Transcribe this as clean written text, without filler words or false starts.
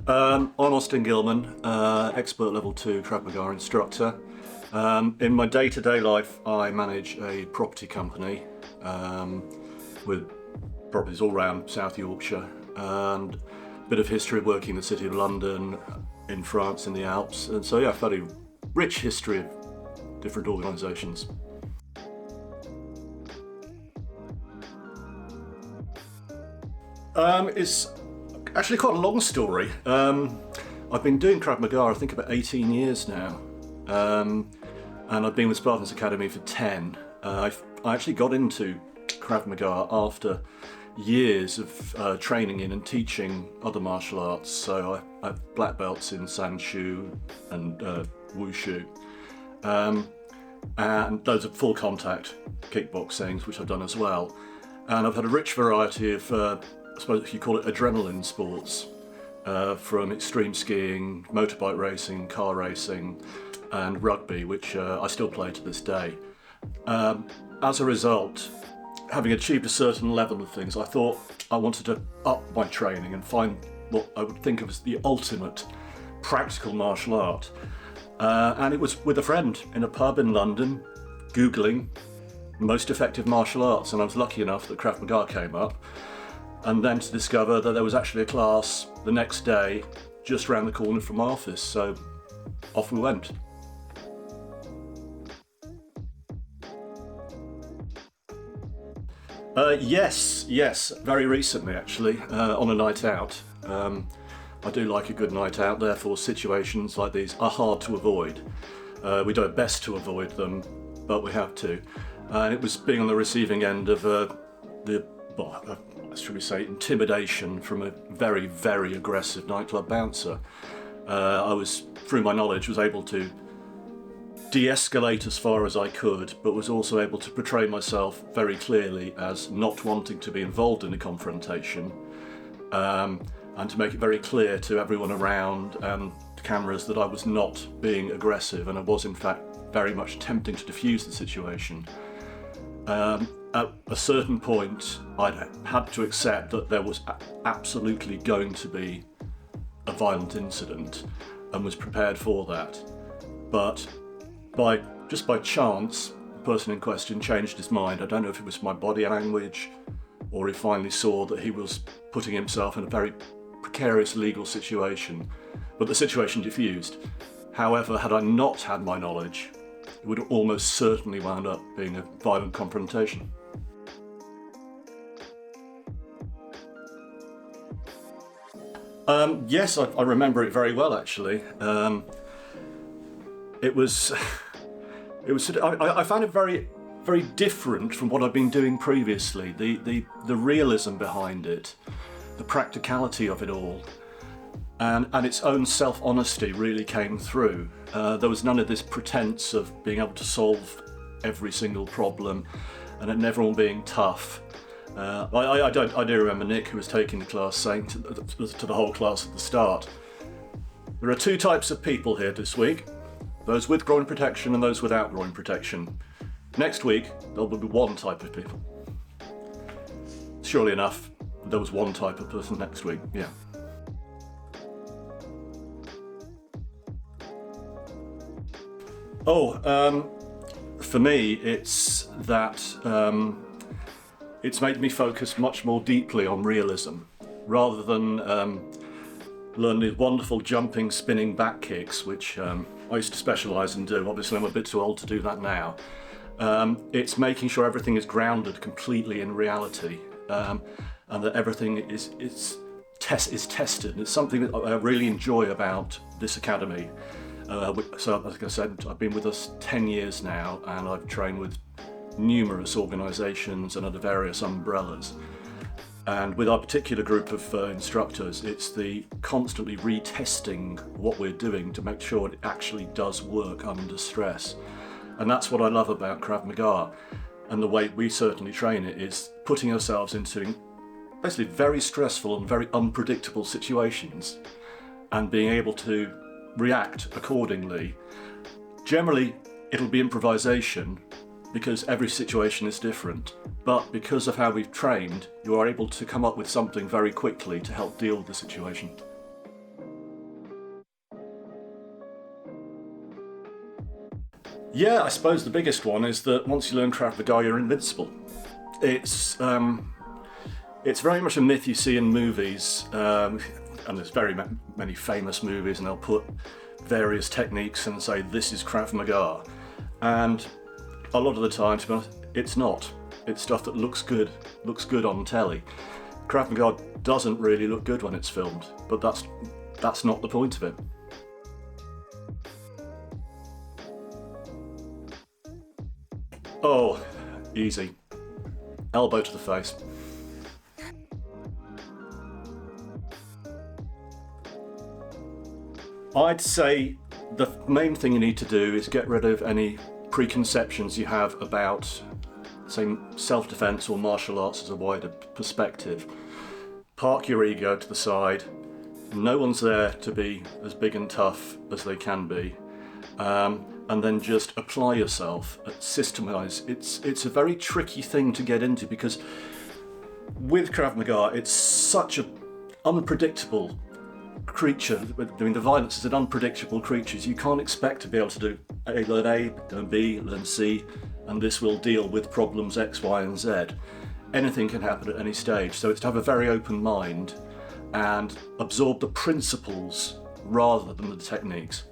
I'm Austin Gilman, expert level 2 Krav Maga instructor. In my day-to-day life I manage a property company with properties all around South Yorkshire and a bit of history of working in the City of London, in France, in the Alps, and so yeah, a fairly rich history of different organisations. It's actually quite a long story. I've been doing Krav Maga I think about 18 years now, and I've been with Spartans Academy for 10. I actually got into Krav Maga after years of training in and teaching other martial arts, so I have black belts in Sanshou and Wushu, and loads of full contact kickboxing, which I've done as well. And I've had a rich variety of I suppose if you call it adrenaline sports, from extreme skiing, motorbike racing, car racing, and rugby, which I still play to this day. As a result, having achieved a certain level of things, I thought I wanted to up my training and find what I would think of as the ultimate practical martial art. And it was with a friend in a pub in London, Googling most effective martial arts, and I was lucky enough that Krav Maga came up. And then to discover that there was actually a class the next day just round the corner from my office, so off we went. Yes, very recently actually, on a night out. I do like a good night out, therefore situations like these are hard to avoid. We do our best to avoid them, but we have to. And it was being on the receiving end of should we say, intimidation from a very, very aggressive nightclub bouncer. I was, through my knowledge, was able to de-escalate as far as I could, but was also able to portray myself very clearly as not wanting to be involved in a confrontation, and to make it very clear to everyone around and the cameras that I was not being aggressive, and I was in fact very much attempting to defuse the situation. At a certain point, I'd had to accept that there was absolutely going to be a violent incident, and was prepared for that. But just by chance, the person in question changed his mind. I don't know if it was my body language, or he finally saw that he was putting himself in a very precarious legal situation. But the situation diffused. However, had I not had my knowledge, it would almost certainly wound up being a violent confrontation. Yes, I remember it very well actually. It was I found it very, very different from what I've been doing previously. The realism behind it, the practicality of it all, and its own self-honesty really came through. There was none of this pretense of being able to solve every single problem and everyone being tough. I do remember Nick, who was taking the class, saying to the whole class at the start, there are two types of people here this week, those with groin protection and those without groin protection. Next week, there will be one type of people. Surely enough, there was one type of person next week, yeah. For me, it's that it's made me focus much more deeply on realism, rather than learn these wonderful jumping, spinning back kicks, which I used to specialise in do. Obviously I'm a bit too old to do that now. It's making sure everything is grounded completely in reality, and that everything is tested. It's something that I really enjoy about this academy. So, like I said, I've been with us 10 years now, and I've trained with numerous organisations and under various umbrellas. And with our particular group of instructors, it's the constantly retesting what we're doing to make sure it actually does work under stress. And that's what I love about Krav Maga. And the way we certainly train it is putting ourselves into basically very stressful and very unpredictable situations, and being able to react accordingly. Generally, it'll be improvisation because every situation is different, but because of how we've trained, you are able to come up with something very quickly to help deal with the situation. Yeah, I suppose the biggest one is that once you learn Krav Maga, you're invincible. It's very much a myth you see in movies, and there's very many famous movies, and they'll put various techniques and say this is Krav Maga, and a lot of the time, to be honest, it's not. It's stuff that looks good on telly. Krav Maga doesn't really look good when it's filmed, but that's not the point of it. Oh, easy. Elbow to the face. I'd say the main thing you need to do is get rid of any preconceptions you have about, say, self-defense or martial arts as a wider perspective. Park your ego to the side. No one's there to be as big and tough as they can be. And then just apply yourself, systemize. It's a very tricky thing to get into because with Krav Maga, it's such an unpredictable creature. I mean, the violence is an unpredictable creature. You can't expect to be able to do learn A, learn B, learn C, and this will deal with problems X, Y, and Z. Anything can happen at any stage. So it's to have a very open mind and absorb the principles rather than the techniques.